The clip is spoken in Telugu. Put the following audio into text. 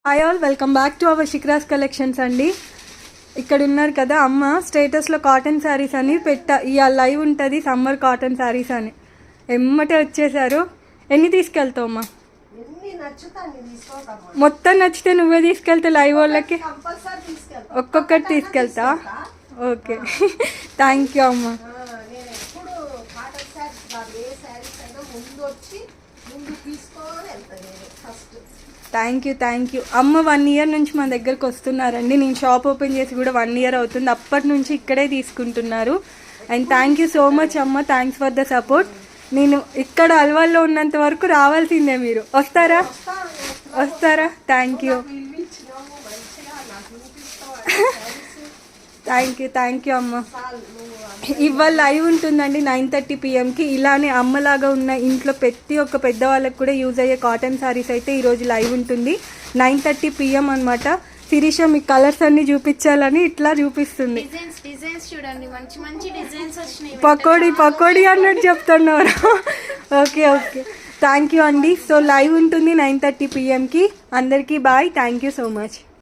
Hi all, welcome back to our Shikhara's collections అండి. ఇక్కడ ఉన్నారు కదా అమ్మ, స్టేటస్లో కాటన్ శారీస్ అని ఇవాళ లైవ్ ఉంటుంది, సమ్మర్ కాటన్ శారీస్ అని. ఎమ్మటే వచ్చేసారు. ఎన్ని తీసుకెళ్తావు అమ్మా? మొత్తం నచ్చితే నువ్వే తీసుకెళ్తే లైవ్ వాళ్ళకి ఒక్కొక్కటి తీసుకెళ్తా. ఓకే, థ్యాంక్ యూ అమ్మ. థ్యాంక్ యూ అమ్మ. 1 year నుంచి మన దగ్గరకు వస్తున్నారండి. నేను షాప్ ఓపెన్ చేసి కూడా 1 year అవుతుంది. అప్పటి నుంచి ఇక్కడే తీసుకుంటున్నారు. And thank you so much అమ్మ, థ్యాంక్స్ ఫర్ ద సపోర్ట్. నేను ఇక్కడ అల్వాల్లో ఉన్నంత వరకు రావాల్సిందే. మీరు వస్తారా? థ్యాంక్ యూ థ్యాంక్ యూ అమ్మ. ఇవాళ లైవ్ ఉంటుందండి 9:30 PM ఇలానే అమ్మలాగా ఉన్న ఇంట్లో ప్రతి ఒక్క పెద్దవాళ్ళకి కూడా యూజ్ అయ్యే కాటన్ శారీస్ అయితే ఈరోజు లైవ్ ఉంటుంది 9:30 PM అనమాట. శిరీష మీకు కలర్స్ అన్ని చూపించాలని ఇట్లా చూపిస్తుంది. పకోడీ అన్నట్టు చెప్తున్నారు. ఓకే, థ్యాంక్ యూ అండి. సో లైవ్ ఉంటుంది 9:30 PM. అందరికీ bye, thank you so much.